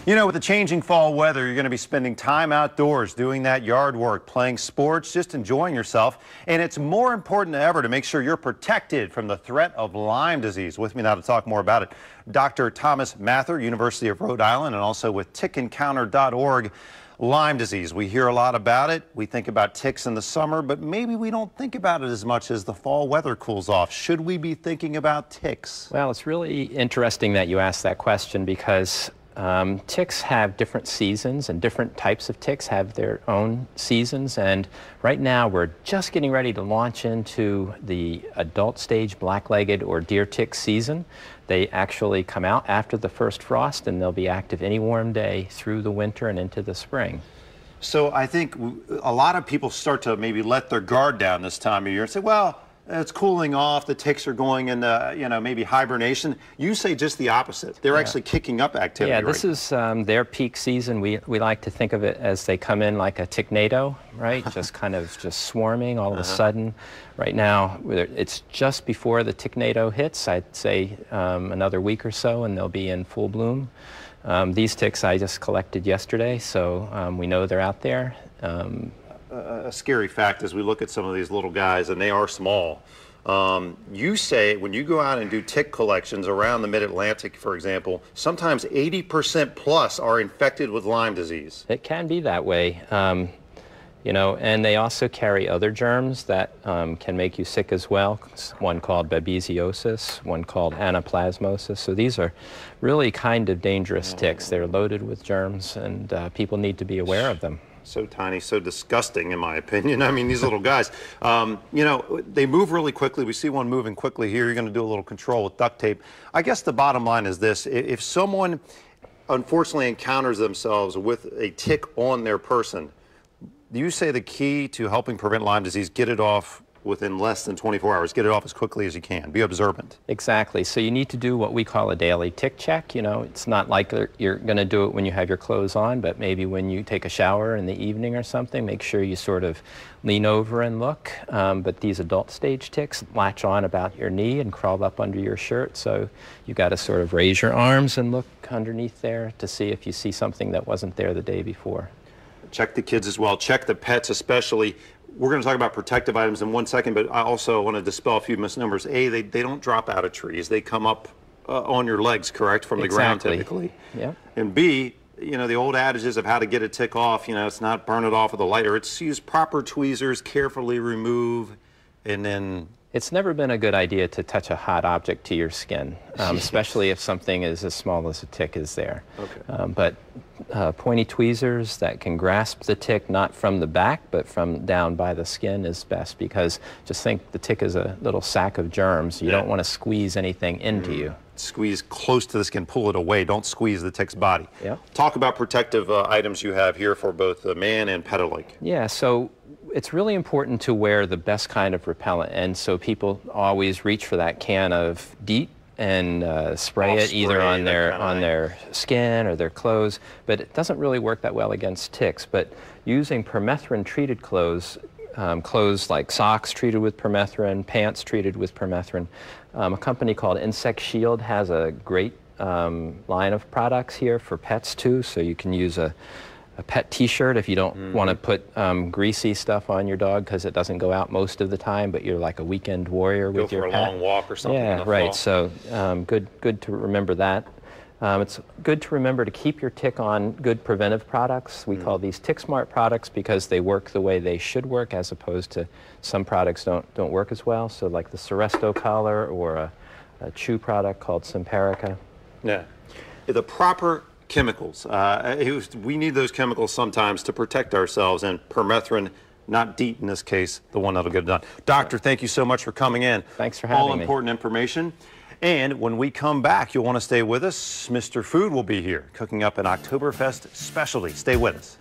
You know, with the changing fall weather, you're going to be spending time outdoors doing that yard work, playing sports, just enjoying yourself. And it's more important than ever to make sure you're protected from the threat of Lyme disease. With me now to talk more about it, Dr. Thomas Mather, University of Rhode Island, and also with tickencounter.org. Lyme disease, we hear a lot about it. We think about ticks in the summer, but maybe we don't think about it as much as the fall weather cools off. Should we be thinking about ticks? Well, it's really interesting that you asked that question because ticks have different seasons, and different types of ticks have their own seasons. And right now we're just getting ready to launch into the adult stage black-legged or deer tick season. They actually come out after the first frost, and they'll be active any warm day through the winter and into the spring. So I think a lot of people start to maybe let their guard down this time of year and say, well, it's cooling off, the ticks are going into, maybe hibernation. You say just the opposite. They're actually kicking up activity. Yeah, this is their peak season. We like to think of it as they come in like a ticknado, right? just swarming all of a sudden. Right now, it's just before the ticknado hits. I'd say another week or so, and they'll be in full bloom. These ticks I just collected yesterday, so we know they're out there. A scary fact as we look at some of these little guys, and they are small. You say when you go out and do tick collections around the mid-Atlantic, for example, sometimes 80% plus are infected with Lyme disease. It can be that way. And they also carry other germs that can make you sick as well. One called babesiosis, one called anaplasmosis. So these are really kind of dangerous ticks. They're loaded with germs, and people need to be aware of them. So tiny, so disgusting, in my opinion. I mean, these little guys, they move really quickly. We see one moving quickly here. You're going to do a little control with duct tape. I guess the bottom line is this. If someone unfortunately encounters themselves with a tick on their person, do you say the key to helping prevent Lyme disease, get it off within less than 24 hours, get it off as quickly as you can, be observant? Exactly. So you need to do what we call a daily tick check. It's not like you're going to do it when you have your clothes on, but maybe when you take a shower in the evening or something, make sure you sort of lean over and look. But these adult stage ticks latch on about your knee and crawl up under your shirt, so you got to sort of raise your arms and look underneath there to see if you see something that wasn't there the day before. Check the kids as well, check the pets especially. We're going to talk about protective items in one second, but I also want to dispel a few misnomers. A, they don't drop out of trees. They come up on your legs, correct, from the ground typically. Yeah. And B, the old adages of how to get a tick off, it's not burn it off with a lighter. It's use proper tweezers, carefully remove, and then... It's never been a good idea to touch a hot object to your skin, especially if something is as small as a tick is there. Okay. But pointy tweezers that can grasp the tick not from the back but from down by the skin is best, because just think the tick is a little sack of germs. You don't want to squeeze anything into you. Squeeze close to the skin, pull it away. Don't squeeze the tick's body. Yeah. Talk about protective items you have here for both the man and pet alike. Yeah, so it's really important to wear the best kind of repellent, and so people always reach for that can of DEET and spray it either on their skin or their clothes, but it doesn't really work that well against ticks. But using permethrin treated clothes, clothes like socks treated with permethrin, pants treated with permethrin, a company called Insect Shield has a great line of products here for pets too, so you can use a pet t-shirt if you don't want to put greasy stuff on your dog because it doesn't go out most of the time, but you're like a weekend warrior with your pet. Go for a long walk or something. Yeah, right. So good to remember that. It's good to remember to keep your tick on good preventive products. We call these Tick Smart products because they work the way they should work, as opposed to some products don't work as well. So like the Seresto collar or a chew product called Simparica. Yeah. The proper chemicals. We need those chemicals sometimes to protect ourselves, and permethrin, not DEET in this case, the one that'll get it done. Doctor, thank you so much for coming in. Thanks for having me. All important information. And when we come back, you'll want to stay with us. Mr. Food will be here cooking up an Oktoberfest specialty. Stay with us.